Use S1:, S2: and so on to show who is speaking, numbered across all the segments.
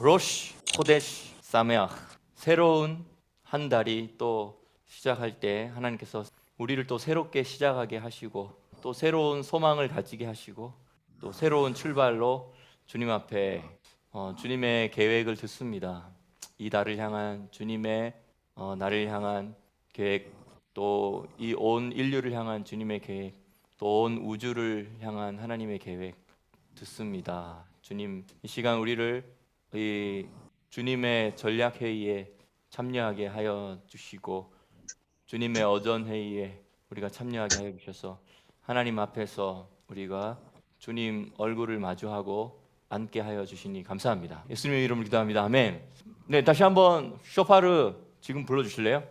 S1: 로시 호데시 사메ach, 새로운 한 달이 또 시작할 때 하나님께서 우리를 또 새롭게 시작하게 하시고 또 새로운 소망을 가지게 하시고 또 새로운 출발로 주님 앞에 주님의 계획을 듣습니다. 이 달을 향한 주님의 나를 향한 계획, 또 이 온 인류를 향한 주님의 계획, 또 온 우주를 향한 하나님의 계획 듣습니다. 주님, 이 시간 우리를 이 주님의 전략 회의에 참여하게 하여 주시고 주님의 어전 회의에 우리가 참여하게 하여 주셔서 하나님 앞에서 우리가 주님 얼굴을 마주하고 앉게 하여 주시니 감사합니다. 예수님의 이름으로 기도합니다. 아멘. 네, 다시 한번 쇼파르 지금 불러 주실래요?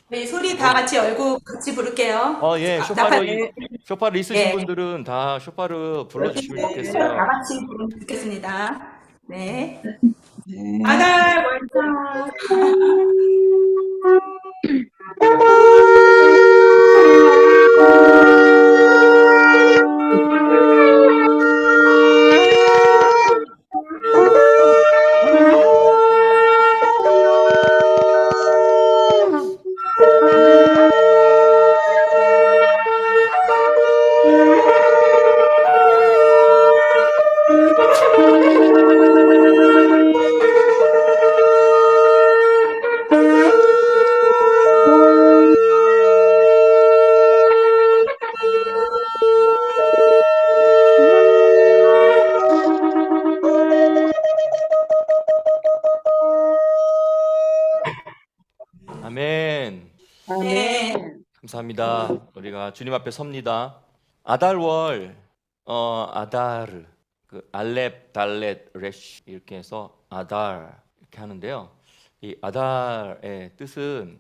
S2: 네, 소리 다 같이 열고 같이 부를게요.
S1: 예,
S2: 나팔을.
S1: 쇼파르 있으신
S2: 예,
S1: 분들은 다 쇼파르 불러 주시면
S2: 네, 다
S1: 좋겠어요.
S2: 같이 부르면 듣겠습니다. 네.
S3: 네.
S2: 아달 월장.
S1: 아멘.
S2: 네.
S1: 감사합니다. 우리가 주님 앞에 섭니다. 아달월, 아다르, 그 알렙, 달렛, 레쉬 이렇게 해서 아달 이렇게 하는데요. 이 아달의 뜻은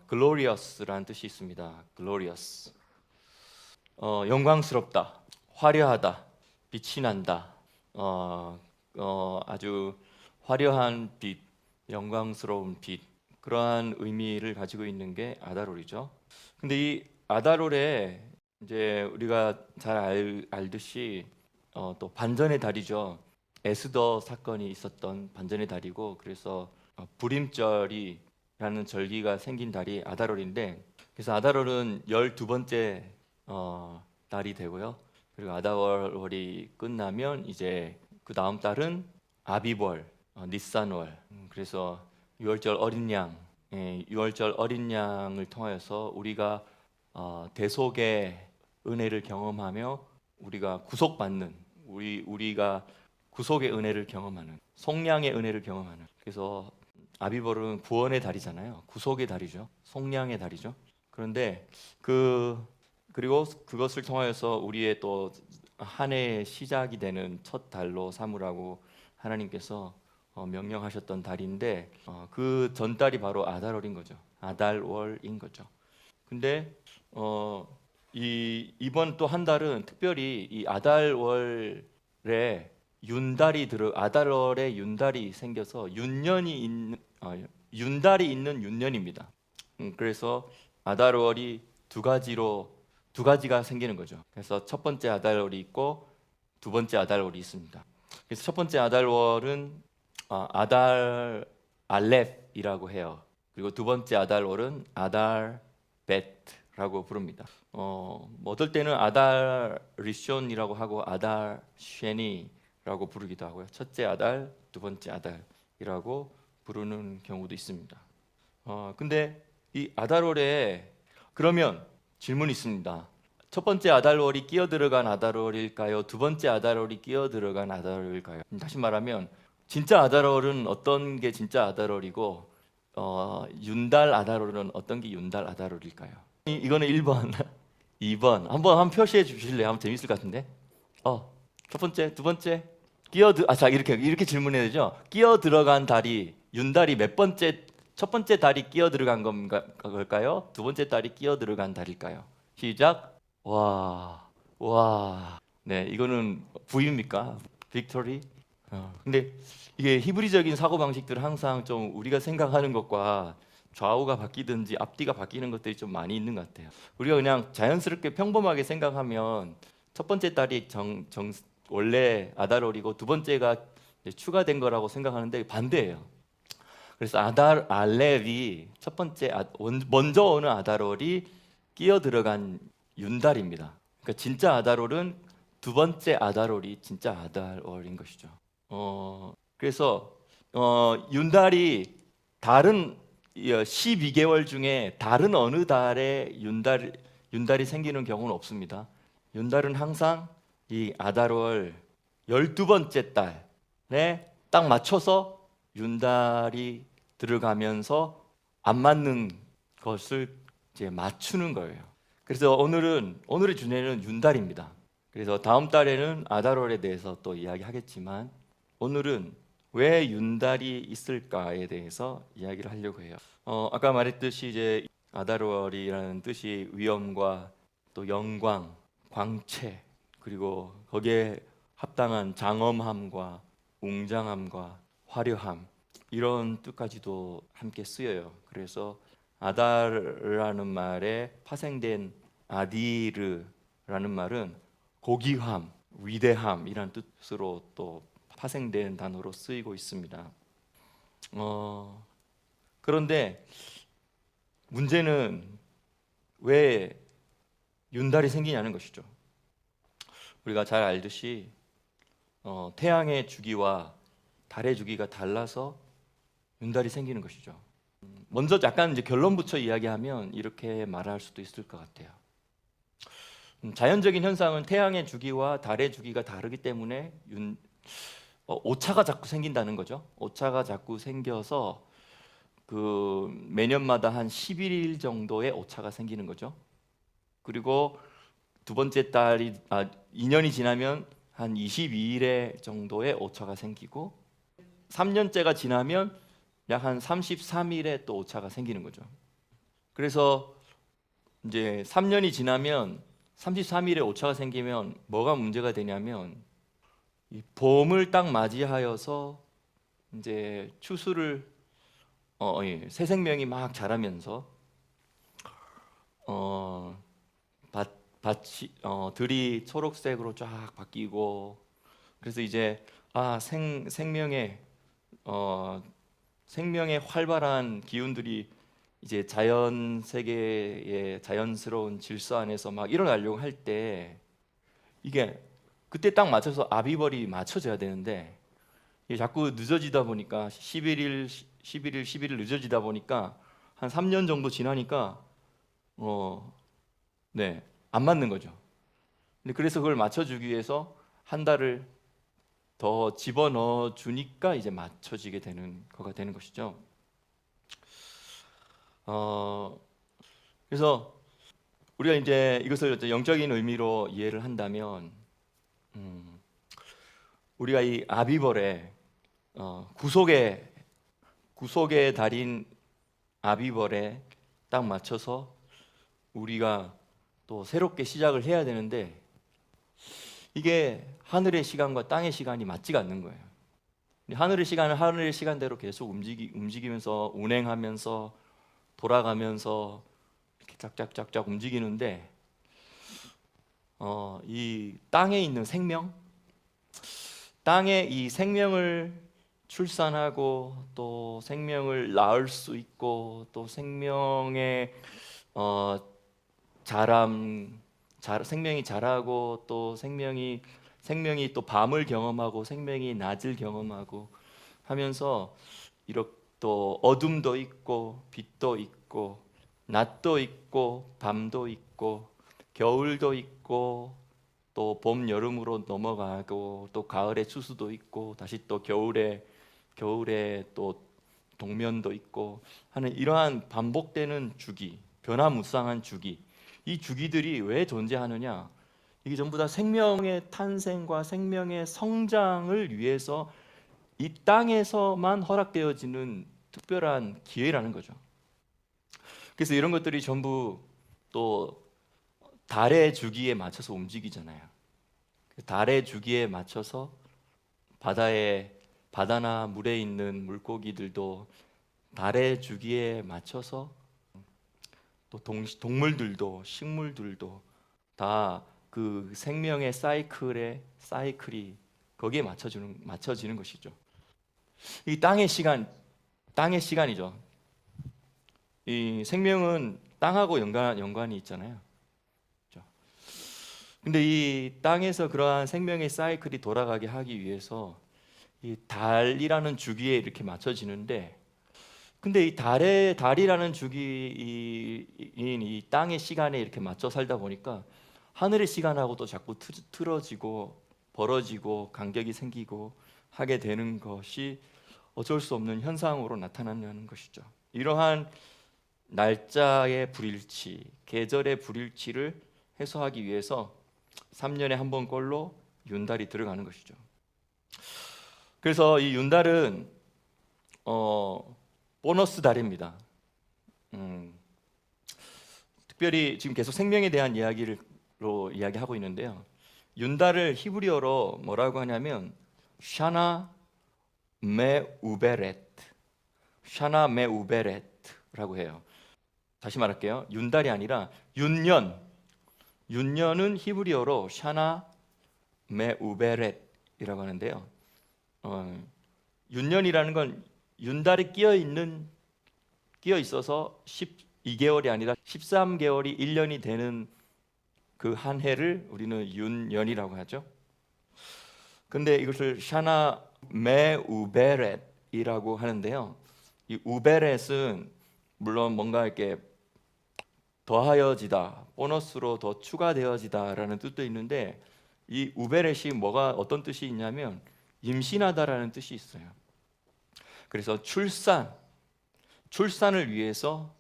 S1: glorious라는 뜻이 있습니다. glorious, 영광스럽다, 화려하다, 빛이 난다, 아주 화려한 빛, 영광스러운 빛, 그러한 의미를 가지고 있는 게 아달월이죠. 근데 이 아달월에 이제 우리가 잘 알듯이 또 반전의 달이죠. 에스더 사건이 있었던 반전의 달이고, 그래서 불임절이라는 절기가 생긴 달이 아달월인데, 그래서 아달월은 12번째 달이 되고요. 그리고 아달월이 끝나면 이제 그 다음 달은 아비월, 니산월. 그래서 유월절 어린 양, 유월절 어린 양을 통하여서 우리가 대속의 은혜를 경험하며 우리가 구속받는, 우리가 구속의 은혜를 경험하는, 속량의 은혜를 경험하는. 그래서 아비벌은 구원의 달이잖아요. 구속의 달이죠. 속량의 달이죠. 그런데 그리고 그것을 통하여서 우리의 또 한 해의 시작이 되는 첫 달로 삼으라고 하나님께서 명령하셨던 달인데, 그 전달이 바로 아달월인 거죠. 아달월인 거죠. 근데 이번 또 한 달은 특별히 이 아달월에 아달월에 윤달이 생겨서 윤달이 있는 윤년입니다. 그래서 아달월이 두 가지가 생기는 거죠. 그래서 첫 번째 아달월이 있고 두 번째 아달월이 있습니다. 그래서 첫 번째 아달월은 아달 알렙이라고 해요. 그리고 두 번째 아달월은 아달 베트라고 부릅니다. 뭐 어떨 때는 아달 리숀이라고 하고 아달 쉐니라고 부르기도 하고요. 첫째 아달, 두 번째 아달이라고 부르는 경우도 있습니다. 근데 이 아달월에 그러면 질문이 있습니다. 첫 번째 아달월이 끼어 들어간 아달월일까요? 두 번째 아달월이 끼어 들어간 아달월일까요? 다시 말하면 진짜 아달월은 어떤 게 진짜 아달월이고 윤달 아달월은 어떤 게 윤달 아달월일까요? 이거는 1번, 2번. 한번 표시해 주실래요? 한번 재밌을 것 같은데. 첫 번째, 두 번째. 자, 이렇게 질문해야 되죠. 끼어 들어간 달이 윤달이 몇 번째? 첫 번째 달이 끼어 들어간 걸까요? 두 번째 달이 끼어 들어간 달일까요? 시작. 와. 네, 이거는 V입니까? 빅토리? 근데 이게 히브리적인 사고 방식들은 항상 좀 우리가 생각하는 것과 좌우가 바뀌든지 앞뒤가 바뀌는 것들이 좀 많이 있는 것 같아요. 우리가 그냥 자연스럽게 평범하게 생각하면 첫 번째 달이 원래 아달월이고 두 번째가 이제 추가된 거라고 생각하는데 반대예요. 그래서 아달 알렐이 첫 번째 먼저 오는 아달월이 끼어 들어간 윤달입니다. 그러니까 진짜 아달월은 두 번째 아달월이 진짜 아달월인 것이죠. 그래서 윤달이 다른 12개월 중에 다른 어느 달에 윤달이 생기는 경우는 없습니다. 윤달은 항상 이 아달월 12번째 달에 딱 맞춰서 윤달이 들어가면서 안 맞는 것을 이제 맞추는 거예요. 그래서 오늘의 주제는 윤달입니다. 그래서 다음 달에는 아달월에 대해서 또 이야기하겠지만 오늘은 왜 윤달이 있을까에 대해서 이야기를 하려고 해요. 아까 말했듯이 이제 아달월이라는 뜻이 위엄과 또 영광, 광채 그리고 거기에 합당한 장엄함과 웅장함과 화려함 이런 뜻까지도 함께 쓰여요. 그래서 아달이라는 말에 파생된 아디르라는 말은 고귀함, 위대함이란 뜻으로 또 파생된 단어로 쓰이고 있습니다. 그런데 문제는 왜 윤달이 생기냐는 것이죠. 우리가 잘 알듯이 태양의 주기와 달의 주기가 달라서 윤달이 생기는 것이죠. 먼저 약간 이제 결론부터 이야기하면 이렇게 말할 수도 있을 것 같아요. 자연적인 현상은 태양의 주기와 달의 주기가 다르기 때문에 오차가 자꾸 생긴다는 거죠. 오차가 자꾸 생겨서 그 매년마다 한 11일 정도의 오차가 생기는 거죠. 그리고 두 번째 달이 2년이 지나면 한 22일의 정도의 오차가 생기고 3년째가 지나면 약 한 33일의 또 오차가 생기는 거죠. 그래서 이제 3년이 지나면 33일의 오차가 생기면 뭐가 문제가 되냐면 이 봄을 딱 맞이하여서 이제 추수를 새 생명이 막 자라면서 밭이 들이 초록색으로 쫙 바뀌고 그래서 이제 생명의 활발한 기운들이 이제 자연 세계의 자연스러운 질서 안에서 막 일어나려고 할 때 이게 그때 딱 맞춰서 아비벌이 맞춰져야 되는데 이게 자꾸 늦어지다 보니까 11일 늦어지다 보니까 한 3년 정도 지나니까 안 맞는 거죠. 근데 그래서 그걸 맞춰주기 위해서 한 달을 더 집어넣어 주니까 이제 맞춰지게 되는 거가 되는 것이죠. 그래서 우리가 이제 이것을 영적인 의미로 이해를 한다면 우리가 이 아비벌에 구속의 달인 아비벌에 딱 맞춰서 우리가 또 새롭게 시작을 해야 되는데 이게 하늘의 시간과 땅의 시간이 맞지가 않는 거예요. 하늘의 시간은 하늘의 시간대로 계속 움직이면서 운행하면서 돌아가면서 이렇게 쫙쫙쫙쫙 움직이는데 이 땅에 있는 생명, 땅에 이 생명을 출산하고 또 생명을 낳을 수 있고 또 생명의 생명이 자라고 또 생명이 또 밤을 경험하고 생명이 낮을 경험하고 하면서 이렇게 또 어둠도 있고 빛도 있고 낮도 있고 밤도 있고 겨울도 있고 또 봄 여름으로 넘어가고 또 가을에 추수도 있고 다시 또 겨울에 또 동면도 있고 하는 이러한 반복되는 주기, 변화무쌍한 주기. 이 주기들이 왜 존재하느냐? 이게 전부 다 생명의 탄생과 생명의 성장을 위해서 이 땅에서만 허락되어지는 특별한 기회라는 거죠. 그래서 이런 것들이 전부 또 달의 주기에 맞춰서 움직이잖아요. 달의 주기에 맞춰서 바다나 물에 있는 물고기들도 달의 주기에 맞춰서 또 동물들도 식물들도 다 그 생명의 사이클이 거기에 맞춰지는 것이죠. 이 땅의 시간이죠. 이 생명은 땅하고 연관이 있잖아요. 그렇죠? 근데 이 땅에서 그러한 생명의 사이클이 돌아가게 하기 위해서 이 달이라는 주기에 이렇게 맞춰지는데, 근데 이 달이라는 주기인 이 땅의 시간에 이렇게 맞춰 살다 보니까 하늘의 시간하고도 자꾸 틀어지고 벌어지고 간격이 생기고 하게 되는 것이 어쩔 수 없는 현상으로 나타나는 것이죠. 이러한 날짜의 불일치, 계절의 불일치를 해소하기 위해서 3년에 한 번꼴로 윤달이 들어가는 것이죠. 그래서 이 윤달은 보너스 달입니다. 특별히 지금 계속 생명에 대한 이야기로 이야기하고 있는데요. 윤달을 히브리어로 뭐라고 하냐면 샤나 메우베렛, 샤나 메우베렛라고 해요. 다시 말할게요. 윤달이 아니라 윤년. 윤년은 히브리어로 샤나 메우베렛이라고 하는데요. 윤년이라는 건 윤달이 끼어 있어서 12개월이 아니라 13개월이 1년이 되는 그 한 해를 우리는 윤년이라고 하죠. 근데 이것을 샤나 메우베렛이라고 하는데요. 이 우베렛은 물론 뭔가 이렇게 더하여지다, 보너스로 더 추가되어지다라는 뜻도 있는데, 이 우베렛이 어떤 뜻이 있냐면 임신하다라는 뜻이 있어요. 그래서 출산을 위해서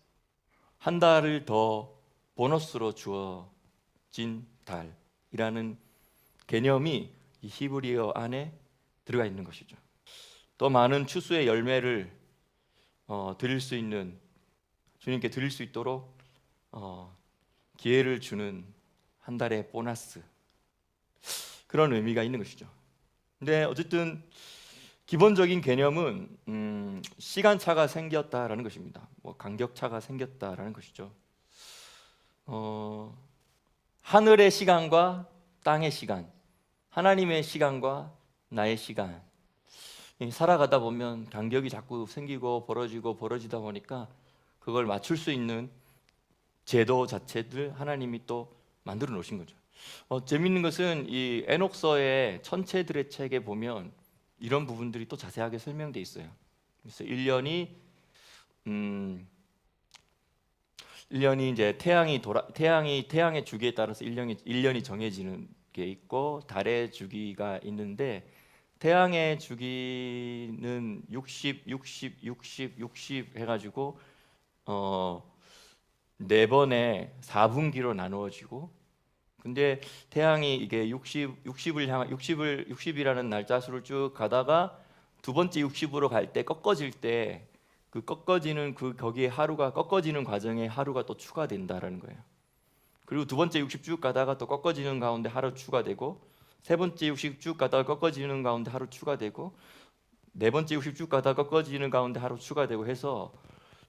S1: 한 달을 더 보너스로 주어진 달이라는 개념이 이 히브리어 안에 들어가 있는 것이죠. 더 많은 추수의 열매를 드릴 수 있는, 주님께 드릴 수 있도록 기회를 주는 한 달의 보너스, 그런 의미가 있는 것이죠. 근데 어쨌든 기본적인 개념은 시간차가 생겼다라는 것입니다. 간격차가 생겼다라는 것이죠. 하늘의 시간과 땅의 시간, 하나님의 시간과 나의 시간, 살아가다 보면 간격이 자꾸 생기고 벌어지다 보니까 그걸 맞출 수 있는 제도 자체들 하나님이 또 만들어 놓으신 거죠. 재밌는 것은 이 에녹서의 천체들의 책에 보면 이런 부분들이 또 자세하게 설명되어 있어요. 그래서 1년이 이제 태양의 주기에 따라서 1년이 정해지는 게 있고, 달의 주기가 있는데, 태양의 주기는 60 해가지고 네 번의 4분기로 나누어지고, 근데 태양이 이게 60이라는 날짜 수를 쭉 가다가 두 번째 60으로 갈 때 꺾어질 때, 그 꺾어지는 거기에 꺾어지는 과정에 하루가 또 추가된다라는 거예요. 그리고 두 번째 60 쭉 가다가 또 꺾어지는 가운데 하루 추가되고, 세 번째 60 쭉 가다가 꺾어지는 가운데 하루 추가되고, 네 번째 60 쭉 가다가 꺾어지는 가운데 하루 추가되고 해서,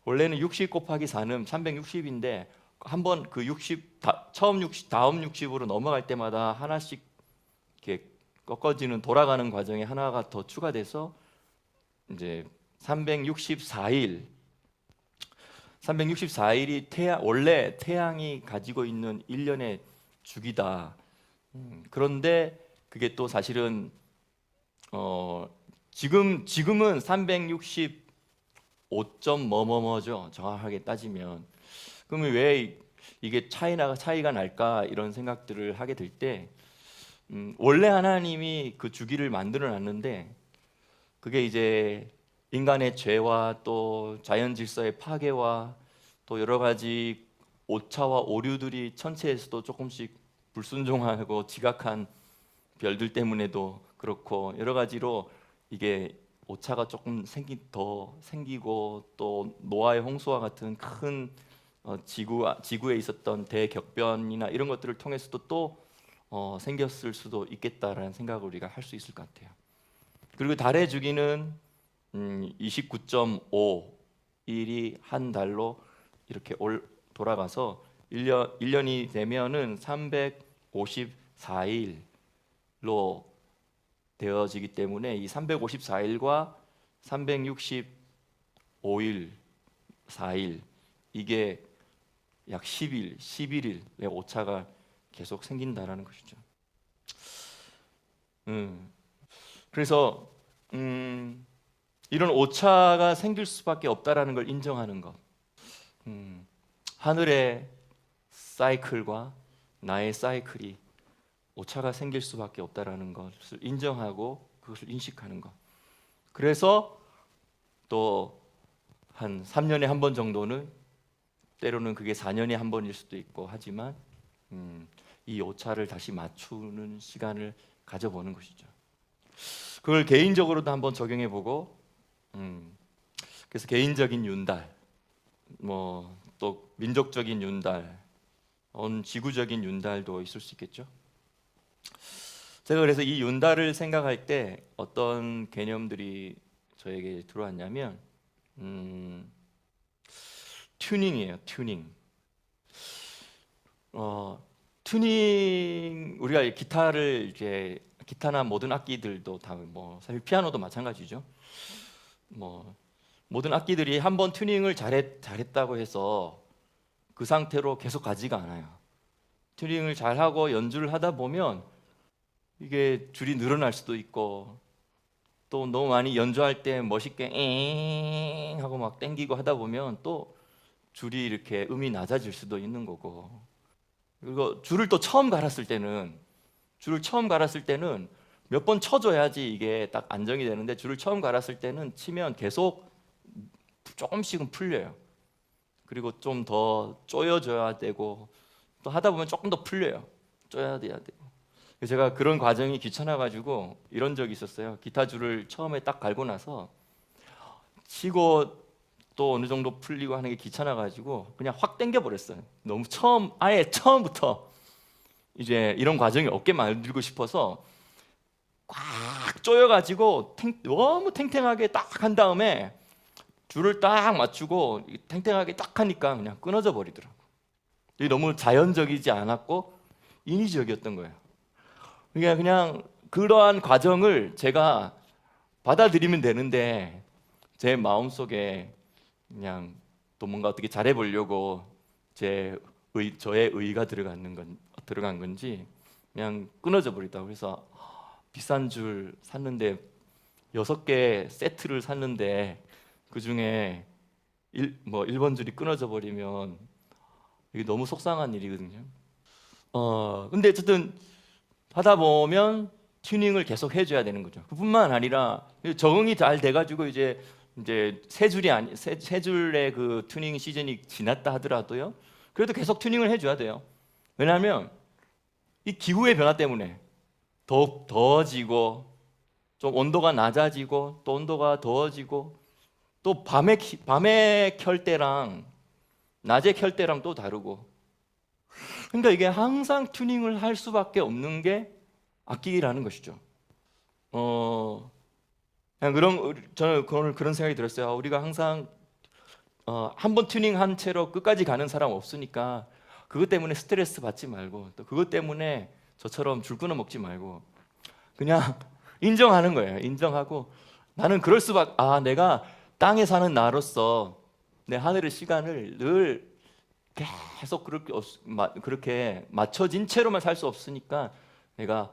S1: 원래는 60 곱하기 4는 360인데 한번 그 60 다음 60으로 넘어갈 때마다 하나씩 이렇게 꺾어지는 돌아가는 과정에 하나가 더 추가돼서 이제 364일이 원래 태양이 가지고 있는 1년의 주기다. 그런데 그게 또 사실은 지금은 365점 뭐뭐뭐죠. 정확하게 따지면. 그러면 왜 이게 차이가 날까, 이런 생각들을 하게 될 때, 원래 하나님이 그 주기를 만들어 놨는데, 그게 이제 인간의 죄와 또 자연 질서의 파괴와 또 여러 가지 오차와 오류들이 천체에서도 조금씩 불순종하고 지각한 별들 때문에도 그렇고, 여러 가지로 이게 오차가 조금 더 생기고, 또 노아의 홍수와 같은 큰 지구에 있었던 대격변이나 이런 것들을 통해서도 또 생겼을 수도 있겠다라는 생각을 우리가 할 수 있을 것 같아요. 그리고 달의 주기는 29.5일이 한 달로 이렇게 돌아가서 1년이 되면은 354일로 되어지기 때문에 이 354일과 365일, 4일 이게 약 10일, 11일의 오차가 계속 생긴다라는 것이죠. 그래서 이런 오차가 생길 수밖에 없다라는 걸 인정하는 것. 하늘의 사이클과 나의 사이클이 오차가 생길 수밖에 없다라는 것을 인정하고 그것을 인식하는 것. 그래서 또 한 3년에 한 번 정도는, 때로는 그게 4년에 한 번일 수도 있고 하지만 이 오차를 다시 맞추는 시간을 가져보는 것이죠. 그걸 개인적으로도 한번 적용해 보고, 그래서 개인적인 윤달, 뭐 또 민족적인 윤달, 지구적인 윤달도 있을 수 있겠죠. 제가 그래서 이 윤달을 생각할 때 어떤 개념들이 저에게 들어왔냐면 튜닝이에요. 튜닝, 우리가 기타를 이제 기타나 모든 악기들도 다 뭐 사실 피아노도 마찬가지죠. 뭐 모든 악기들이 한번 튜닝을 잘했다고 해서 그 상태로 계속 가지가 않아요. 튜닝을 잘하고 연주를 하다 보면 이게 줄이 늘어날 수도 있고, 또 너무 많이 연주할 때 멋있게 엥 하고 막 땡기고 하다 보면 또 줄이 이렇게 음이 낮아질 수도 있는 거고, 그리고 줄을 처음 갈았을 때는 몇 번 쳐줘야지 이게 딱 안정이 되는데, 줄을 처음 갈았을 때는 치면 계속 조금씩은 풀려요. 그리고 좀 더 조여줘야 되고, 또 하다 보면 조금 더 풀려요. 조여야 돼야 되고. 제가 그런 과정이 귀찮아가지고 이런 적이 있었어요. 기타 줄을 처음에 딱 갈고 나서 치고 또 어느 정도 풀리고 하는 게 귀찮아가지고 그냥 확 당겨 버렸어요. 너무 아예 처음부터 이제 이런 과정이 없게 만들고 싶어서 꽉 조여가지고 너무 탱탱하게 딱 한 다음에 줄을 딱 맞추고 탱탱하게 딱 하니까 그냥 끊어져 버리더라고. 이게 너무 자연적이지 않았고 인위적이었던 거예요. 그냥 그러한 과정을 제가 받아들이면 되는데, 제 마음속에 그냥 또 뭔가 어떻게 잘해보려고 저의 의가 들어간 건지 그냥 끊어져 버리다고. 그래서 비싼 줄 샀는데 6개 세트를 샀는데 그 중에 1번 줄이 끊어져 버리면 이게 너무 속상한 일이거든요. 근데 어쨌든 하다 보면 튜닝을 계속 해줘야 되는 거죠. 그뿐만 아니라 적응이 잘 돼가지고 이제 세 줄의 그 튜닝 시즌이 지났다 하더라도요, 그래도 계속 튜닝을 해줘야 돼요. 왜냐하면 이 기후의 변화 때문에 더워지고, 좀 온도가 낮아지고, 또 온도가 더워지고, 또 밤에 켤 때랑 낮에 켤 때랑 또 다르고. 그러니까 이게 항상 튜닝을 할 수밖에 없는 게 악기라는 것이죠. 저는 그런 생각이 들었어요. 우리가 항상 한번 튜닝한 채로 끝까지 가는 사람 없으니까 그것 때문에 스트레스 받지 말고, 또 그것 때문에 저처럼 줄 끊어 먹지 말고 그냥 인정하는 거예요. 인정하고 나는 내가 땅에 사는 나로서 내 하늘의 시간을 늘 계속 그렇게 맞춰진 채로만 살 수 없으니까 내가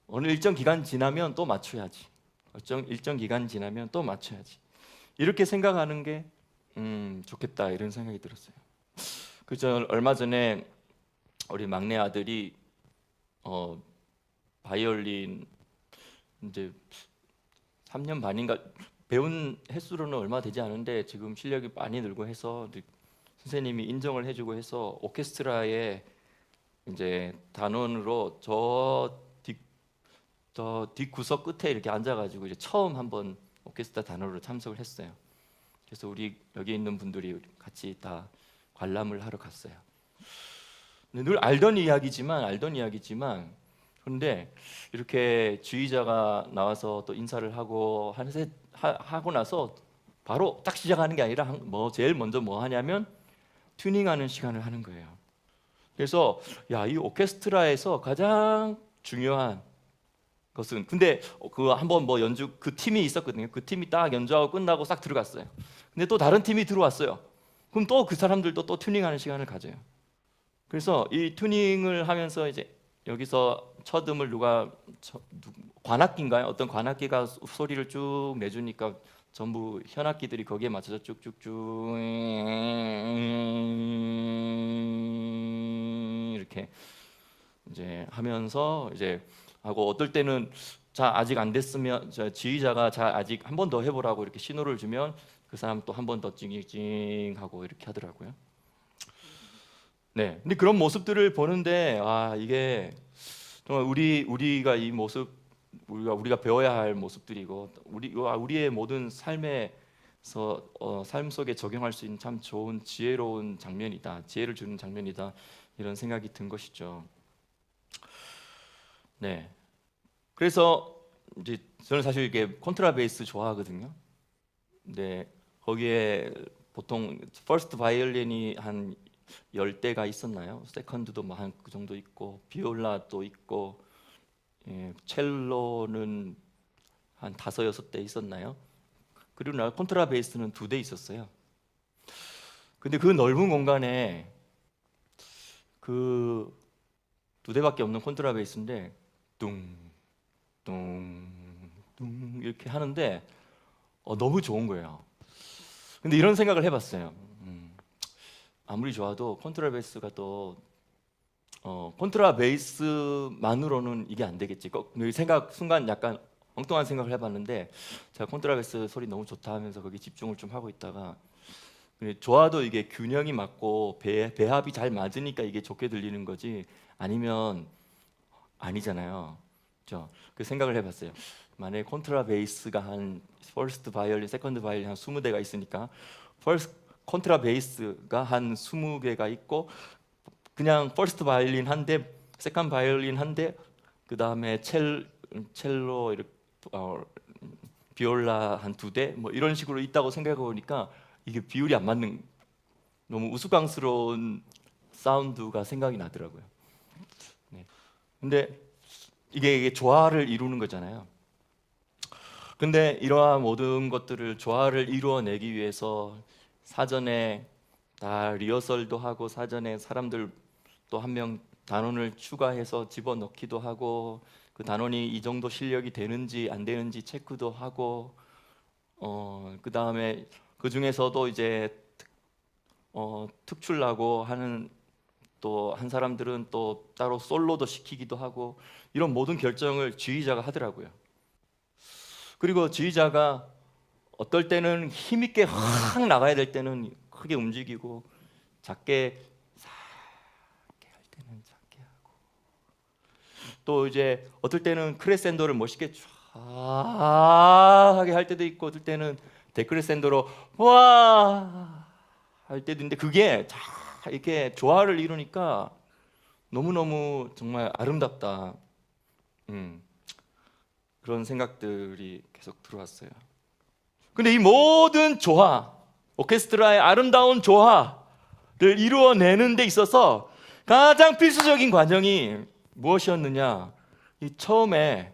S1: 어느 일정 기간 지나면 또 맞춰야지. 일정 기간 지나면 또 맞춰야지. 이렇게 생각하는 게 좋겠다, 이런 생각이 들었어요. 그저 얼마 전에 우리 막내 아들이 바이올린 이제 3년 반인가 배운 횟수로는 얼마 되지 않은데 지금 실력이 많이 늘고 해서 선생님이 인정을 해주고 해서 오케스트라에 이제 단원으로 저 뒷구석 끝에 이렇게 앉아가지고 이제 처음 한번 오케스트라 단원으로 참석을 했어요. 그래서 우리 여기 있는 분들이 같이 다 관람을 하러 갔어요. 늘 알던 이야기지만 그런데 이렇게 지휘자가 나와서 또 인사를 하고 하고 나서 바로 딱 시작하는 게 아니라 제일 먼저 뭐 하냐면 튜닝하는 시간을 하는 거예요. 그래서 이 오케스트라에서 가장 중요한 것은 근데 그 한번 뭐 연주 그 팀이 있었거든요. 그 팀이 딱 연주하고 끝나고 싹 들어갔어요. 근데 또 다른 팀이 들어왔어요. 그럼 또 그 사람들도 또 튜닝하는 시간을 가져요. 그래서 이 튜닝을 하면서 이제 여기서 첫음을 관악기인가요? 어떤 관악기가 소리를 쭉 내주니까 전부 현악기들이 거기에 맞춰서 쭉쭉쭉 이렇게 이제 하면서 이제 하고 어떨 때는 자 아직 안 됐으면 지휘자가 자 아직 한 번 더 해보라고 이렇게 신호를 주면 그 사람 또 한 번 더 찡찡 하고 이렇게 하더라고요. 네, 근데 그런 모습들을 보는데 아 이게 정말 우리가 이 모습 우리가 배워야 할 모습들이고 우리의 모든 삶에서 삶 속에 적용할 수 있는 참 좋은 지혜로운 장면이다, 지혜를 주는 장면이다 이런 생각이 든 것이죠. 네, 그래서 이제 저는 사실 이게 콘트라베이스 좋아하거든요. 근데 거기에 보통 퍼스트 바이올린이 한 10대가 있었나요? 세컨드도 뭐 한 그 정도 있고 비올라 또 있고 첼로는 한 5-6대 있었나요? 그리고 나 콘트라베이스는 2대 있었어요. 근데 그 넓은 공간에 그 2대밖에 없는 콘트라베이스인데 뚱뚱뚱 이렇게 하는데 너무 좋은 거예요. 근데 이런 생각을 해봤어요. 아무리 좋아도 콘트라베이스가 또 콘트라베이스만으로는 이게 안 되겠지. 순간 약간 엉뚱한 생각을 해봤는데 제가 콘트라베이스 소리 너무 좋다 하면서 거기 집중을 좀 하고 있다가 좋아도 이게 균형이 맞고 배합이 잘 맞으니까 이게 좋게 들리는 거지 아니면 아니잖아요. 그렇죠? 그 생각을 해봤어요. 만약에 콘트라베이스가 한 퍼스트 바이올린, 세컨드 바이올린 한 20대가 있으니까 콘트라베이스가 한 20개가 있고 그냥 퍼스트 바이올린 한 대, 세컨드 바이올린 한 대, 그 다음에 첼로 이렇게 비올라 한 2대, 뭐 이런 식으로 있다고 생각해 보니까 이게 비율이 안 맞는 너무 우스꽝스러운 사운드가 생각이 나더라고요. 네. 근데 이게 조화를 이루는 거잖아요. 근데 이러한 모든 것들을 조화를 이루어내기 위해서 사전에 다 리허설도 하고 사전에 사람들 또 한 명 단원을 추가해서 집어넣기도 하고 그 단원이 이 정도 실력이 되는지 안 되는지 체크도 하고 그 다음에 그 중에서도 이제 특출나고 하는 또 한 사람들은 또 따로 솔로도 시키기도 하고 이런 모든 결정을 지휘자가 하더라고요. 그리고 지휘자가 어떨 때는 힘 있게 확 나가야 될 때는 크게 움직이고 작게 작게 할 때는 작게 하고 또 이제 어떨 때는 크레센도를 멋있게 쫙하게 할 때도 있고 어떨 때는 데크레센도로 와 할 때도 있는데 그게 다 이렇게 조화를 이루니까 너무너무 정말 아름답다. 그런 생각들이 계속 들어왔어요. 근데 이 모든 조화, 오케스트라의 아름다운 조화를 이루어내는 데 있어서 가장 필수적인 과정이 무엇이었느냐? 이 처음에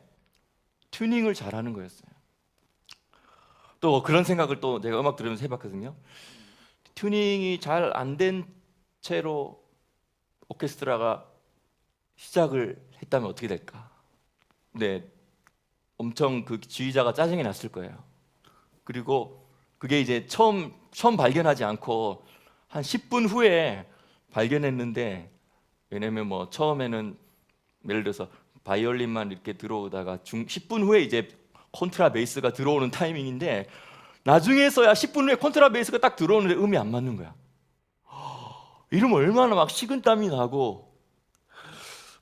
S1: 튜닝을 잘하는 거였어요. 또 그런 생각을 또 제가 음악 들으면서 해봤거든요. 튜닝이 잘 안 된 채로 오케스트라가 시작을 했다면 어떻게 될까? 네, 엄청 그 지휘자가 짜증이 났을 거예요. 그리고 그게 이제 처음 발견하지 않고 한 10분 후에 발견했는데 왜냐면 뭐 처음에는 예를 들어서 바이올린만 이렇게 들어오다가 10분 후에 이제 콘트라베이스가 들어오는 타이밍인데 나중에서야 10분 후에 콘트라베이스가 딱 들어오는데 음이 안 맞는 거야. 이러면 얼마나 막 식은땀이 나고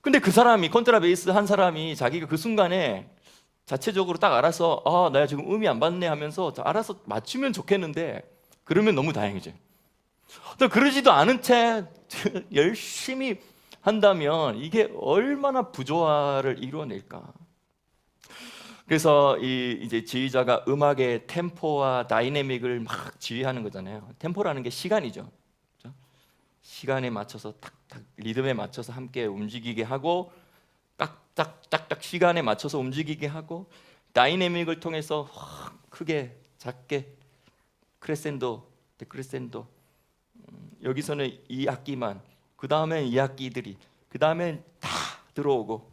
S1: 근데 그 사람이 콘트라베이스 한 사람이 자기가 그 순간에 자체적으로 딱 알아서 나 지금 음이 안 맞네 하면서 알아서 맞추면 좋겠는데 그러면 너무 다행이지. 또 그러지도 않은 채 열심히 한다면 이게 얼마나 부조화를 이루어낼까. 그래서 이제 지휘자가 음악의 템포와 다이내믹을 막 지휘하는 거잖아요. 템포라는 게 시간이죠. 그렇죠? 시간에 맞춰서 탁탁 리듬에 맞춰서 함께 움직이게 하고 짝짝짝짝 시간에 맞춰서 움직이게 하고 다이내믹을 통해서 확 크게 작게 크레센도 데크레센도 여기서는 이 악기만 그 다음에 이 악기들이 그 다음에 다 들어오고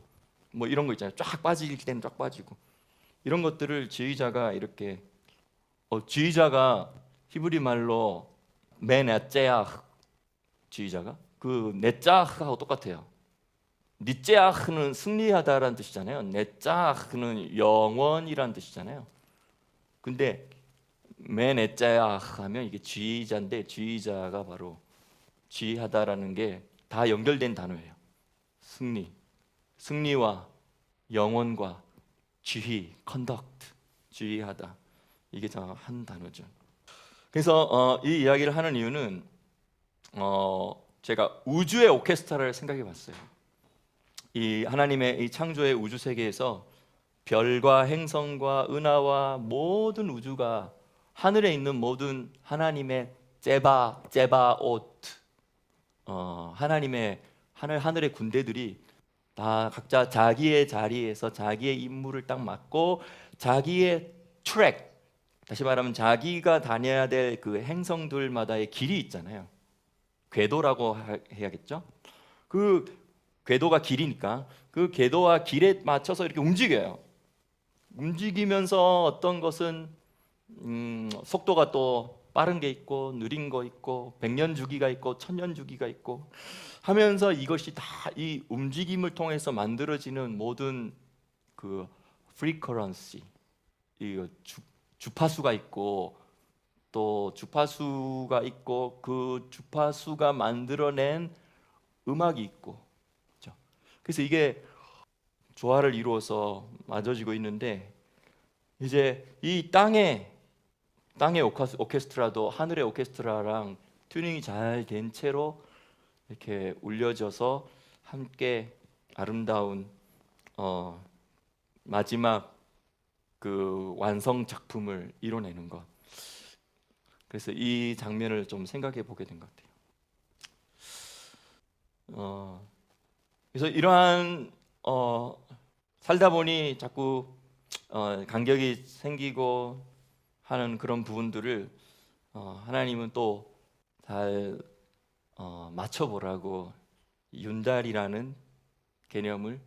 S1: 뭐 이런 거 있잖아요. 쫙 빠질 때는 쫙 빠지고 이런 것들을 지휘자가 이렇게 지휘자가 히브리 말로 메네째아흐 지휘자가 그 네짜흐하고 똑같아요. 니째아흐는 승리하다라는 뜻이잖아요. 네짜아흐는 영원이라는 뜻이잖아요. 근데 메네짜아흐 하면 이게 지휘자인데 지휘자가 바로 지휘하다라는 게 다 연결된 단어예요. 승리와 영원과 지휘, 컨덕트, 지휘하다 이게 다 한 단어죠. 그래서 이 이야기를 하는 이유는 제가 우주의 오케스트라를 생각해봤어요. 이 하나님의 이 창조의 우주 세계에서 별과 행성과 은하와 모든 우주가 하늘에 있는 모든 하나님의 제바오트 하나님의 하늘의 군대들이 다 각자 자기의 자리에서 자기의 임무를 딱 맡고 자기의 트랙 다시 말하면 자기가 다녀야 될 그 행성들마다의 길이 있잖아요. 궤도라고 해야겠죠. 그 궤도가 길이니까 그 궤도와 길에 맞춰서 이렇게 움직여요. 움직이면서 어떤 것은 속도가 또 빠른 게 있고 느린 거 있고 100년 주기가 있고 1000년 주기가 있고 하면서 이것이 다 이 움직임을 통해서 만들어지는 모든 그 프리커런시 이 주파수가 있고 또 주파수가 있고 그 주파수가 만들어낸 음악이 있고 그렇죠? 그래서 이게 조화를 이루어서 맞아지고 있는데 이제 이 땅의 오케스트라도 하늘의 오케스트라랑 튜닝이 잘 된 채로 이렇게 울려져서 함께 아름다운 마지막 그 완성 작품을 이뤄내는 것. 그래서 이 장면을 좀 생각해 보게 된 것 같아요. 그래서 이러한 살다 보니 자꾸 간격이 생기고 하는 그런 부분들을 하나님은 또 잘 맞춰보라고 윤달이라는 개념을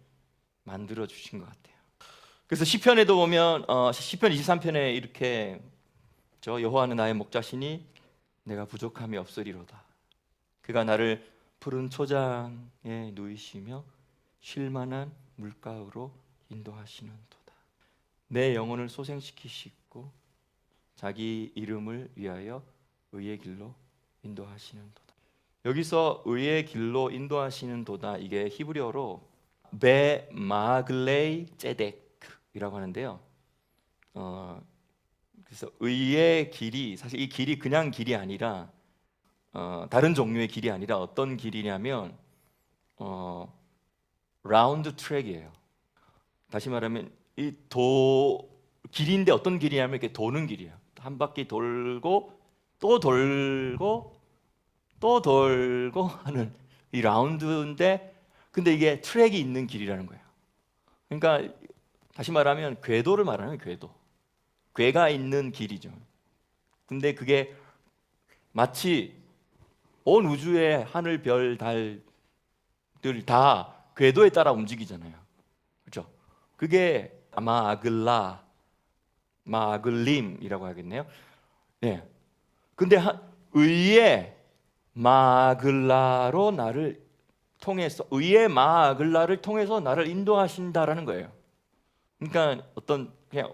S1: 만들어 주신 것 같아요. 그래서 시편에도 보면 시편 23편에 이렇게 여호와는 나의 목자시니 내가 부족함이 없으리로다. 그가 나를 푸른 초장에 누이시며 쉴 만한 물가로 인도하시는도다. 내 영혼을 소생시키시고 자기 이름을 위하여 의의 길로 인도하시는도다. 여기서 의의 길로 인도하시는도다 이게 히브리어로 베마글레이 제덱이라고 하는데요. 그래서 의의 길이 사실 이 길이 그냥 길이 아니라 다른 종류의 길이 아니라 어떤 길이냐면 라운드 트랙이에요. 다시 말하면 이 길인데 어떤 길이냐면 이렇게 도는 길이에요. 한 바퀴 돌고 또 돌고 또 돌고 하는 이 라운드인데 근데 이게 트랙이 있는 길이라는 거예요. 그러니까 다시 말하면 궤도를 말하는 궤도. 궤가 있는 길이죠. 근데 그게 마치 온 우주의 하늘, 별, 달들 다 궤도에 따라 움직이잖아요. 그렇죠? 그게 마글림이라고 하겠네요. 네. 근데 의의 마글라로 나를 통해서 의의 마글라를 통해서 나를 인도하신다라는 거예요. 그러니까 그냥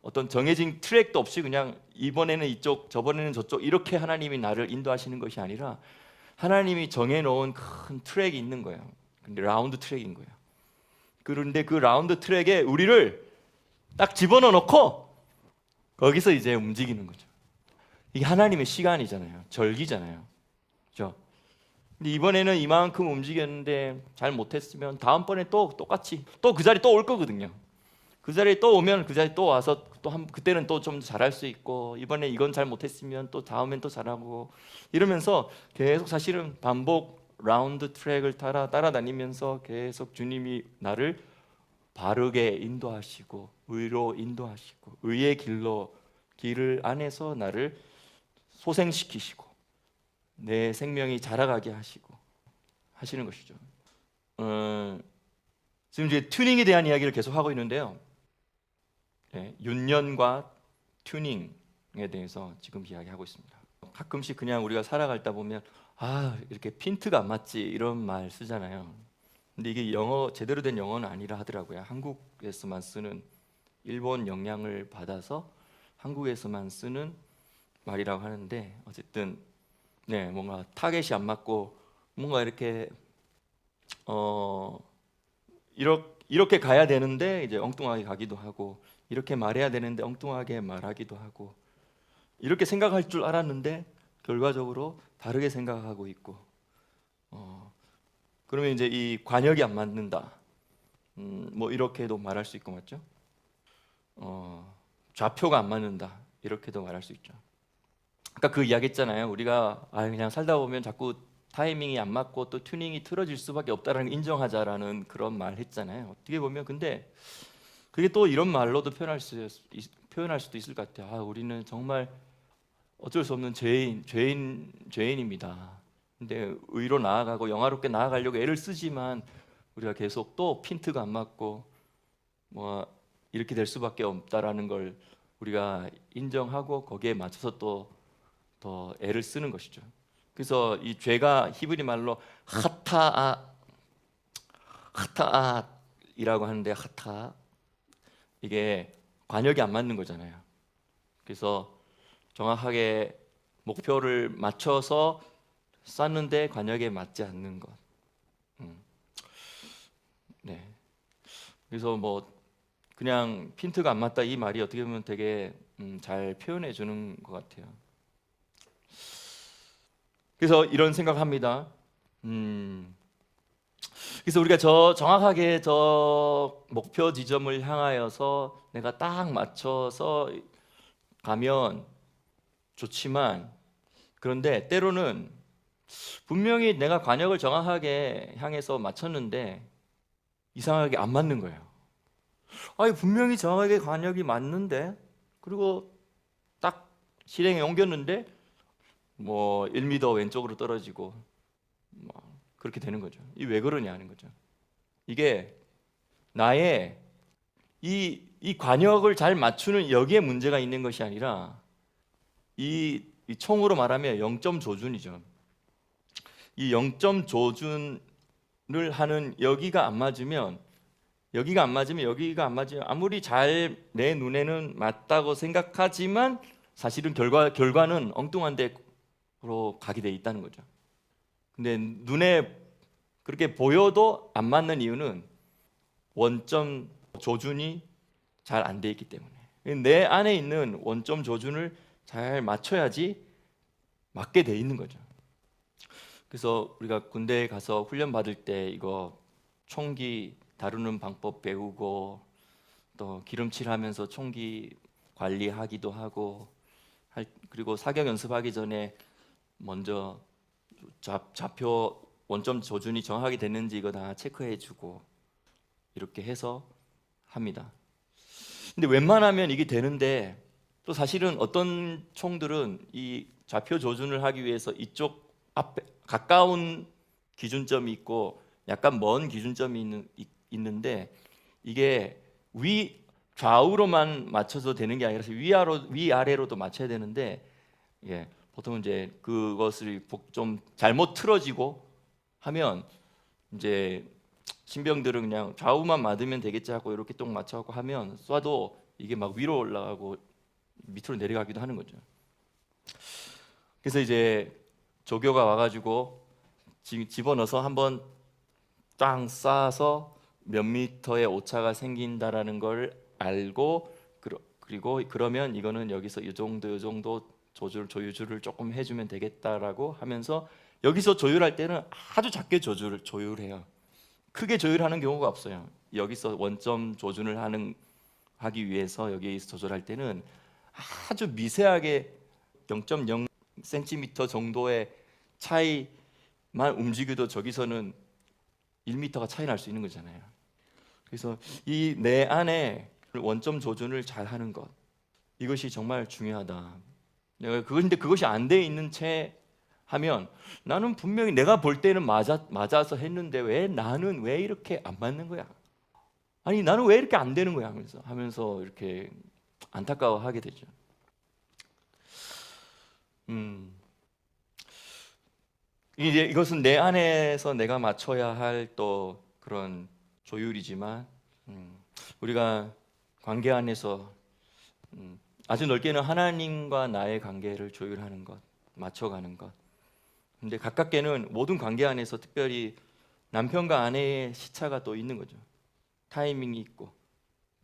S1: 어떤 정해진 트랙도 없이 그냥 이번에는 이쪽, 저번에는 저쪽 이렇게 하나님이 나를 인도하시는 것이 아니라 하나님이 정해놓은 큰 트랙이 있는 거예요. 근데 라운드 트랙인 거예요. 그런데 그 라운드 트랙에 우리를 딱 집어넣어 놓고 거기서 이제 움직이는 거죠. 이게 하나님의 시간이잖아요. 절기잖아요. 그렇죠? 근데 이번에는 이만큼 움직였는데 잘 못했으면 다음번에 또 똑같이 또 그 자리 또 올 거거든요. 그 자리에 또 오면 그 자리에 또 와서 그때는 또 좀 잘할 수 있고 이번에 이건 잘 못했으면 또 다음엔 또 잘하고 이러면서 계속 사실은 반복 라운드 트랙을 따라다니면서 계속 주님이 나를 바르게 인도하시고 의로 인도하시고 의의 길을 안에서 나를 소생시키시고 내 생명이 자라가게 하시는 것이죠. 지금 이제 튜닝에 대한 이야기를 계속 하고 있는데요. 윤년과 튜닝에 대해서 지금 이야기하고 있습니다. 가끔씩 그냥 우리가 살아가다 보면 이렇게 핀트가 안 맞지 이런 말 쓰잖아요. 근데 이게 제대로 된 영어는 아니라 하더라고요. 한국에서만 쓰는 일본 영향을 받아서 한국에서만 쓰는 말이라고 하는데 어쨌든 뭔가 타겟이 안 맞고 뭔가 이렇게 이렇게 가야 되는데 이제 엉뚱하게 가기도 하고 이렇게 말해야 되는데 엉뚱하게 말하기도 하고 이렇게 생각할 줄 알았는데 결과적으로 다르게 생각하고 있고 그러면 이제 이 관역이 안 맞는다. 뭐 이렇게도 말할 수 있고 맞죠? 좌표가 안 맞는다. 이렇게도 말할 수 있죠. 아까 그 이야기 했잖아요. 우리가 그냥 살다 보면 자꾸 타이밍이 안 맞고 또 튜닝이 틀어질 수밖에 없다라는 걸 인정하자라는 그런 말 했잖아요. 어떻게 보면 근데 그게 또 이런 말로도 표현할 수도 있을 것 같아요. 우리는 정말 어쩔 수 없는 죄인입니다. 근데 의로 나아가고 영화롭게 나아가려고 애를 쓰지만 우리가 계속 또 핀트가 안 맞고 뭐 이렇게 될 수밖에 없다라는 걸 우리가 인정하고 거기에 맞춰서 또 더 애를 쓰는 것이죠. 그래서 이 죄가 히브리 말로 하타아이라고 하는데 이게 관역이 안 맞는 거잖아요. 그래서 정확하게 목표를 맞춰서 쐈는데 관역에 맞지 않는 것. 그래서 뭐 그냥 핀트가 안 맞다 이 말이 어떻게 보면 되게 잘 표현해 주는 것 같아요. 그래서 이런 생각합니다. 그래서 우리가 정확하게 저 목표 지점을 향하여서 내가 딱 맞춰서 가면 좋지만 그런데 때로는 분명히 내가 관역을 정확하게 향해서 맞췄는데 이상하게 안 맞는 거예요. 분명히 정확하게 관역이 맞는데 그리고 딱 실행에 옮겼는데 뭐 1m 왼쪽으로 떨어지고 뭐 그렇게 되는 거죠. 이 왜 그러냐 하는 거죠. 이게 나의 이 관역을 잘 맞추는 여기에 문제가 있는 것이 아니라 이 총으로 말하면 0점 조준이죠. 이 0점 조준을 하는 여기가 안 맞으면 아무리 잘 내 눈에는 맞다고 생각하지만 사실은 결과는 엉뚱한 데로 가게 돼 있다는 거죠. 근데 눈에 그렇게 보여도 안 맞는 이유는 원점 조준이 잘 안 돼 있기 때문에 내 안에 있는 원점 조준을 잘 맞춰야지 맞게 돼 있는 거죠. 그래서 우리가 군대에 가서 훈련 받을 때 이거 총기 다루는 방법 배우고 또 기름칠하면서 총기 관리하기도 하고 그리고 사격 연습하기 전에 먼저 좌표 원점 조준이 정확하게 됐는지 이거 다 체크해주고 이렇게 해서 합니다. 근데 웬만하면 이게 되는데 또 사실은 어떤 총들은 이 좌표 조준을 하기 위해서 이쪽 앞에 가까운 기준점이 있고 약간 먼 기준점이 있는데 이게 좌우로만 맞춰서 되는 게 아니라 위아래로도 맞춰야 되는데 보통 이제 그것을 좀 잘못 틀어지고 하면 이제 신병들은 그냥 좌우만 맞으면 되겠지 하고 이렇게 똥 맞춰갖고 하면 쏴도 이게 막 위로 올라가고 밑으로 내려가기도 하는 거죠. 그래서 이제 조교가 와가지고 집어넣어서 한번 땅 쏴서 몇 미터의 오차가 생긴다라는 걸 알고 그리고 그러면 이거는 여기서 이 정도 조율을 조금 해주면 되겠다라고 하면서 여기서 조율할 때는 아주 작게 조율해요. 크게 조율하는 경우가 없어요. 여기서 원점 조준을 하기 위해서 여기서 조절할 때는 아주 미세하게 0.0cm 정도의 차이 움직여도 저기서는 1m가 차이 날 수 있는 거잖아요. 그래서 이 내 안에 원점 조준을 잘 하는 것, 이것이 정말 중요하다. 내가 근데 그것이 안 돼 있는 채 하면 나는 분명히 내가 볼 때는 맞아서 했는데 나는 왜 이렇게 안 맞는 거야? 아니 나는 왜 이렇게 안 되는 거야? 하면서 이렇게 안타까워하게 되죠. 이제 이것은 내 안에서 내가 맞춰야 할 또 그런 조율이지만 우리가 관계 안에서 아주 넓게는 하나님과 나의 관계를 조율하는 것, 맞춰가는 것. 근데 가깝게는 모든 관계 안에서 특별히 남편과 아내의 시차가 또 있는 거죠. 타이밍이 있고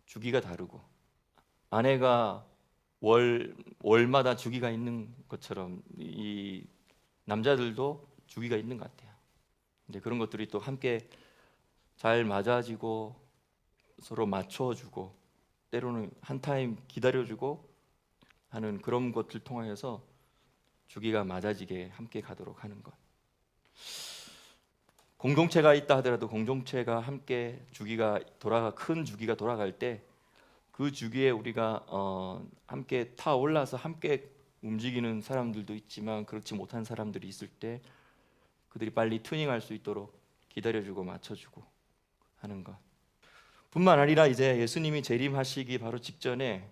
S1: 주기가 다르고 아내가 월마다 주기가 있는 것처럼 이 남자들도 주기가 있는 것 같아요. 근데 그런 것들이 또 함께 잘 맞아지고 서로 맞춰주고 때로는 한 타임 기다려주고 하는 그런 것들 통하여서 주기가 맞아지게 함께 가도록 하는 것. 공동체가 있다 하더라도 공동체가 함께 큰 주기가 돌아갈 때 그 주기에 우리가 함께 타올라서 함께 움직이는 사람들도 있지만 그렇지 못한 사람들이 있을 때 그들이 빨리 튜닝할 수 있도록 기다려주고 맞춰주고 하는 것. 뿐만 아니라 이제 예수님이 재림하시기 바로 직전에,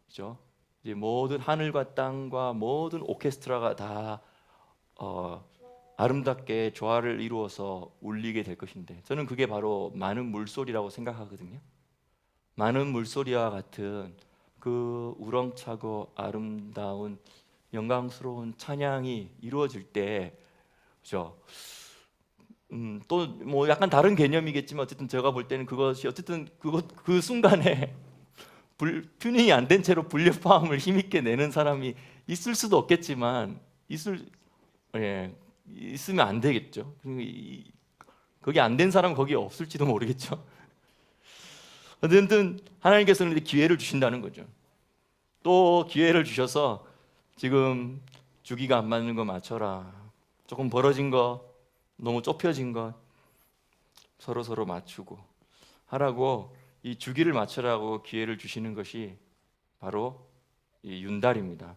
S1: 그죠? 이제 모든 하늘과 땅과 모든 오케스트라가 다 아름답게 조화를 이루어서 울리게 될 것인데, 저는 그게 바로 많은 물소리라고 생각하거든요. 많은 물소리와 같은 그 우렁차고 아름다운 영광스러운 찬양이 이루어질 때, 그죠? 또 뭐 약간 다른 개념이겠지만 어쨌든 제가 볼 때는 그것이 어쨌든 그 순간에 튜닝이 안 된 채로 불협화음을 힘있게 내는 사람이 있을 수도 없겠지만 있으면 안 되겠죠. 거기 안 된 사람은 거기 없을지도 모르겠죠. 어쨌든 하나님께서는 기회를 주신다는 거죠. 또 기회를 주셔서 지금 주기가 안 맞는 거 맞춰라. 조금 벌어진 거, 너무 좁혀진 것 서로 맞추고 하라고, 이 주기를 맞추라고 기회를 주시는 것이 바로 이 윤달입니다.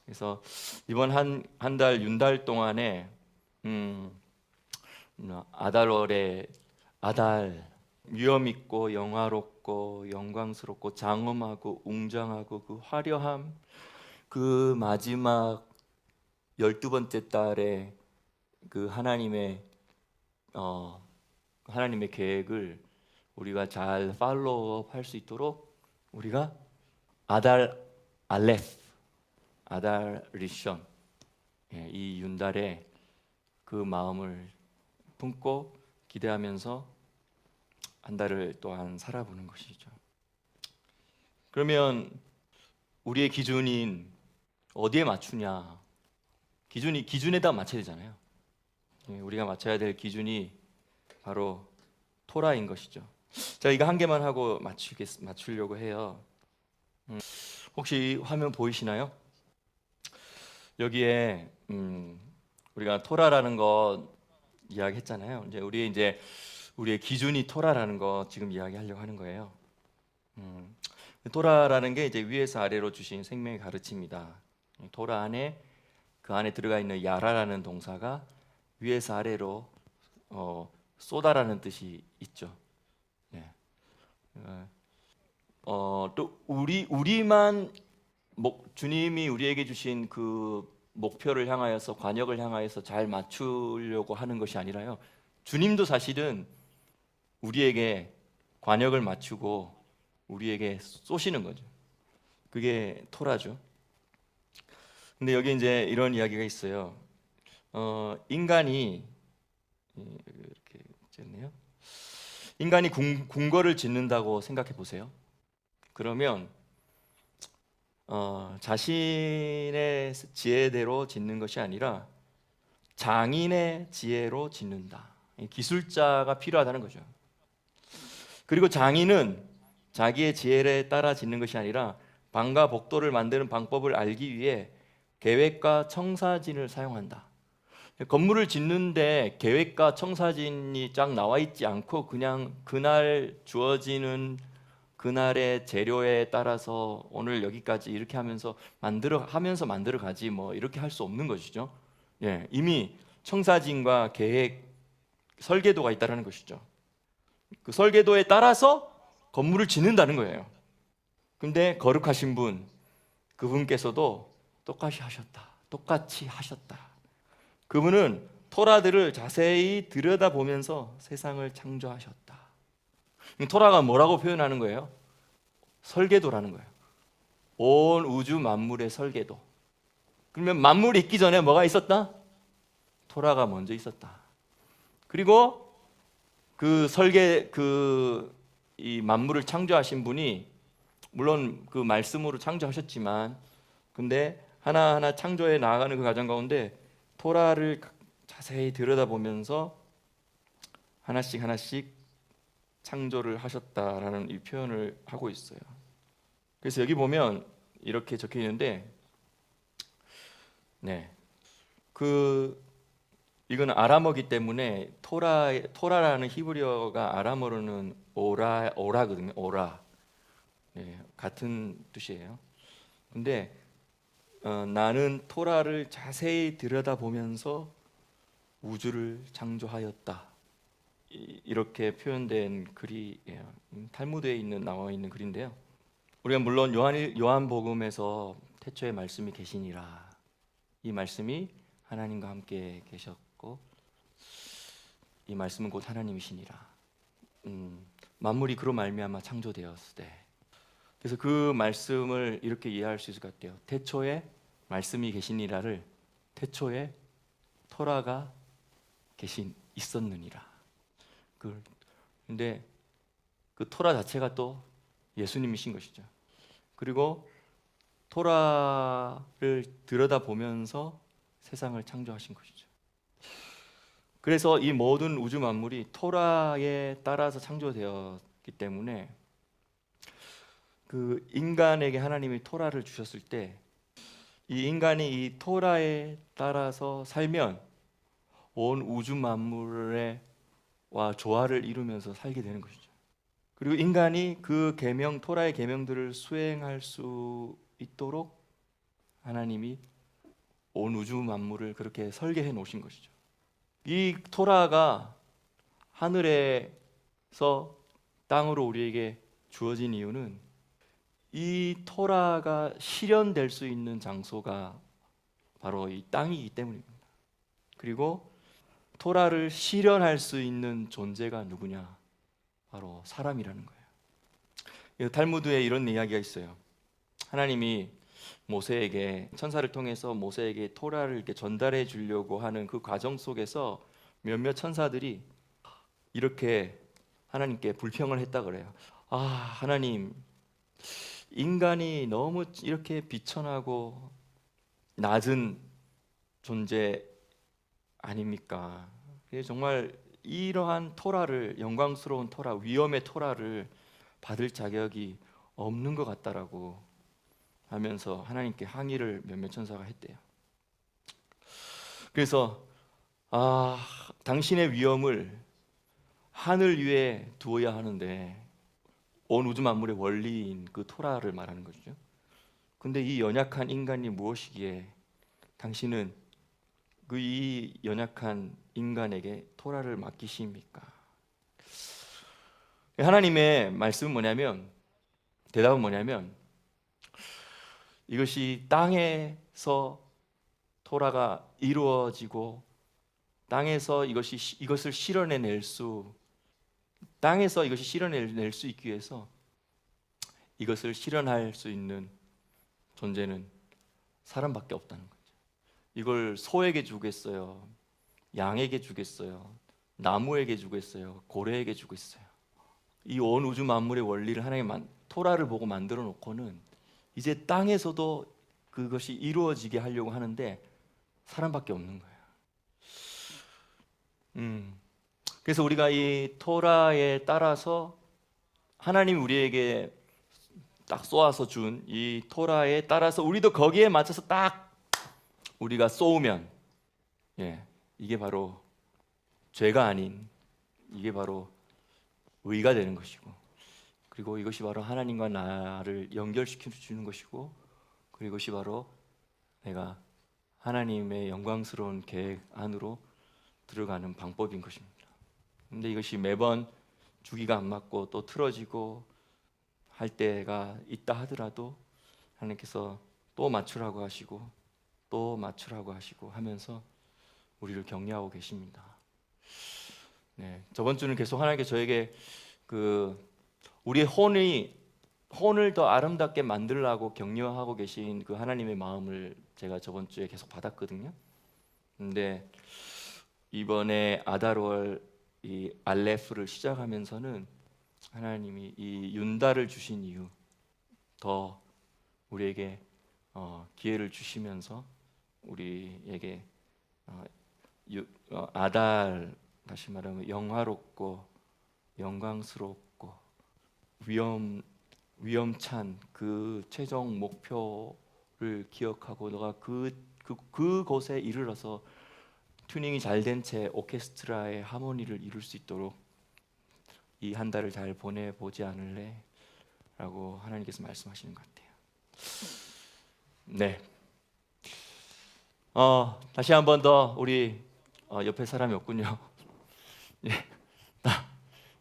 S1: 그래서 이번 한 달 윤달 동안에 아달월에 아달, 위엄 있고 영화롭고 영광스럽고 장엄하고 웅장하고 그 화려함, 그 마지막 12번째 달에 그 하나님의 계획을 우리가 잘 팔로우업 할 수 있도록 우리가 아달 알레프, 아달 리션, 이 윤달에 그 마음을 품고 기대하면서 한 달을 또한 살아보는 것이죠. 그러면 우리의 기준인 어디에 맞추냐? 기준에다 맞춰야 되잖아요. 우리가 맞춰야 될 기준이 바로 토라인 것이죠. 제가 이거 한 개만 하고 맞추려고 해요. 혹시 화면 보이시나요? 여기에 우리가 토라라는 거 이야기했잖아요. 이제 우리의 기준이 토라라는 거 지금 이야기하려고 하는 거예요. 토라라는 게 이제 위에서 아래로 주신 생명의 가르침입니다. 토라 안에 그 안에 들어가 있는 야라라는 동사가 위에서 아래로 쏟아라는 뜻이 있죠. 네. 또 우리만 주님이 우리에게 주신 그 목표를 향하여서, 관역을 향하여서 잘 맞추려고 하는 것이 아니라요. 주님도 사실은 우리에게 관역을 맞추고 우리에게 쏘시는 거죠. 그게 토라죠. 근데 여기 이제 이런 이야기가 있어요. 인간이 이렇게 됐네요. 인간이 궁궐을 짓는다고 생각해 보세요. 그러면 자신의 지혜대로 짓는 것이 아니라 장인의 지혜로 짓는다. 기술자가 필요하다는 거죠. 그리고 장인은 자기의 지혜에 따라 짓는 것이 아니라 방과 복도를 만드는 방법을 알기 위해 계획과 청사진을 사용한다. 건물을 짓는데 계획과 청사진이 쫙 나와 있지 않고 그냥 그날 주어지는 그날의 재료에 따라서 오늘 여기까지 이렇게 하면서 만들어 가지 뭐 이렇게 할 수 없는 것이죠. 예, 이미 청사진과 계획, 설계도가 있다라는 것이죠. 그 설계도에 따라서 건물을 짓는다는 거예요. 근데 거룩하신 분, 그분께서도 똑같이 하셨다. 그분은 토라들을 자세히 들여다보면서 세상을 창조하셨다. 토라가 뭐라고 표현하는 거예요? 설계도라는 거예요. 온 우주 만물의 설계도. 그러면 만물이 있기 전에 뭐가 있었다? 토라가 먼저 있었다. 그리고 이 만물을 창조하신 분이 물론 그 말씀으로 창조하셨지만, 근데 하나하나 창조해 나아가는 그 과정 가운데 토라를 자세히 들여다보면서 하나씩 창조를 하셨다라는 이 표현을 하고 있어요. 그래서 여기 보면 이렇게 적혀 있는데, 이거는 아람어기 때문에 토라라는 히브리어가 아람어로는 오라거든요. 오라. 같은 뜻이에요. 근데 나는 토라를 자세히 들여다보면서 우주를 창조하였다. 이렇게 표현된 글이에요. 탈무드에 나와 있는 글인데요. 우리가 물론 요한복음에서 태초에 말씀이 계시니라. 이 말씀이 하나님과 함께 계셨고 이 말씀은 곧 하나님이시니라. 만물이 그로 말미암아 창조되었을 때. 그래서 그 말씀을 이렇게 이해할 수 있을 것 같아요. 태초에 말씀이 계시니라를 태초에 토라가 있었느니라. 근데 그 토라 자체가 또 예수님이신 것이죠. 그리고 토라를 들여다보면서 세상을 창조하신 것이죠. 그래서 이 모든 우주 만물이 토라에 따라서 창조되었기 때문에 그 인간에게 하나님이 토라를 주셨을 때 이 인간이 이 토라에 따라서 살면 온 우주 만물의 조화를 이루면서 살게 되는 것이죠. 그리고 인간이 그 토라의 계명들을 수행할 수 있도록 하나님이 온 우주 만물을 그렇게 설계해 놓으신 것이죠. 이 토라가 하늘에서 땅으로 우리에게 주어진 이유는 이 토라가 실현될 수 있는 장소가 바로 이 땅이기 때문입니다. 그리고 토라를 실현할 수 있는 존재가 누구냐? 바로 사람이라는 거예요. 탈무드에 이런 이야기가 있어요. 하나님이 모세에게 천사를 통해서 모세에게 토라를 이렇게 전달해 주려고 하는 그 과정 속에서 몇몇 천사들이 이렇게 하나님께 불평을 했다 그래요. 하나님, 인간이 너무 이렇게 비천하고 낮은 존재 아닙니까? 정말 이러한 토라를, 영광스러운 토라, 위엄의 토라를 받을 자격이 없는 것 같다라고 하면서 하나님께 항의를 몇몇 천사가 했대요. 그래서 당신의 위엄을 하늘 위에 두어야 하는데, 온 우주 만물의 원리인 그 토라를 말하는 거죠. 근데 이 연약한 인간이 무엇이기에 당신은 이 연약한 인간에게 토라를 맡기십니까? 하나님의 말씀은 대답은 뭐냐면 이것이 땅에서 토라가 이루어지고 땅에서 이것을 실현해낼 수 있기 위해서 이것을 실현할 수 있는 존재는 사람밖에 없다는 거죠. 이걸 소에게 주겠어요? 양에게 주겠어요? 나무에게 주겠어요? 고래에게 주겠어요? 이 온 우주 만물의 원리를 하나님 토라를 보고 만들어 놓고는 이제 땅에서도 그것이 이루어지게 하려고 하는데 사람밖에 없는 거예요. 그래서 우리가 이 토라에 따라서 하나님이 우리에게 딱 쏘아서 준 이 토라에 따라서 우리도 거기에 맞춰서 딱 우리가 쏘우면 이게 바로 죄가 아닌 이게 바로 의가 되는 것이고, 그리고 이것이 바로 하나님과 나를 연결시켜 주는 것이고, 그리고 이것이 바로 내가 하나님의 영광스러운 계획 안으로 들어가는 방법인 것입니다. 근데 이것이 매번 주기가 안 맞고 또 틀어지고 할 때가 있다 하더라도 하나님께서 또 맞추라고 하시고 또 맞추라고 하시고 하면서 우리를 격려하고 계십니다. 네, 저번 주는 계속 하나님께 저에게 우리의 혼을 더 아름답게 만들라고 격려하고 계신 그 하나님의 마음을 제가 저번 주에 계속 받았거든요. 근데 이번에 아달월 이 알레프를 시작하면서는 하나님이 이 윤달을 주신 이유, 더 우리에게 기회를 주시면서 우리에게 아달, 다시 말하면 영화롭고 영광스럽고 위험찬 그 최종 목표를 기억하고 너가 그곳에 이르러서 튜닝이 잘 된 채 오케스트라의 하모니를 이룰 수 있도록 이 한 달을 잘 보내보지 않을래? 라고 하나님께서 말씀하시는 것 같아요. 네. 다시 한 번 더 우리 옆에 사람이 없군요. 예.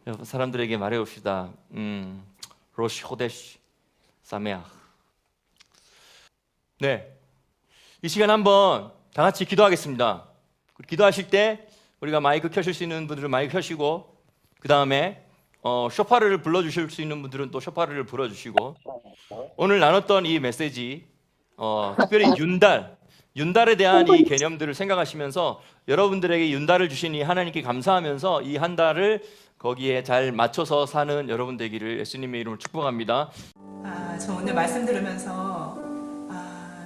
S1: 옆 사람들에게 말해봅시다. 로시 호데시 사메아. 네. 이 시간 한번 다 같이 기도하겠습니다. 기도하실 때 우리가 마이크 켜실 수 있는 분들은 마이크 켜시고, 그 다음에 쇼파르를 불러주실 수 있는 분들은 또 쇼파르를 불러주시고, 오늘 나눴던 이 메시지 특별히 윤달에 대한 이 개념들을 생각하시면서 여러분들에게 윤달을 주신 이 하나님께 감사하면서 이 한 달을 거기에 잘 맞춰서 사는 여러분 되기를 예수님의 이름으로 축복합니다.
S2: 저 오늘 말씀 들으면서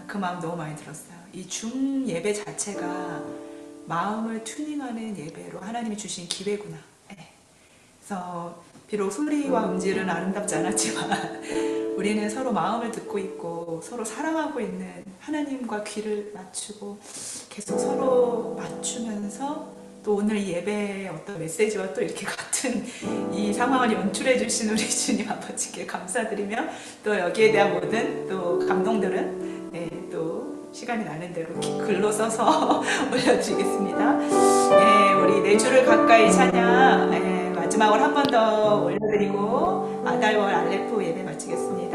S2: 그 마음 너무 많이 들었어요. 이 중 예배 자체가 마음을 튜닝하는 예배로 하나님이 주신 기회구나. 네. 그래서 비록 소리와 음질은 아름답지 않았지만 우리는 서로 마음을 듣고 있고 서로 사랑하고 있는 하나님과 귀를 맞추고 계속 서로 맞추면서 또 오늘 이 예배의 어떤 메시지와 또 이렇게 같은 이 상황을 연출해 주신 우리 주님 아버지께 감사드리며, 또 여기에 대한 모든 또 감동들은 또 시간이 나는 대로 글로 써서 올려드리겠습니다. 우리 내 주를 가까이 찬양 마지막으로 한 번 더 올려드리고 아달월 알레프 예배 마치겠습니다.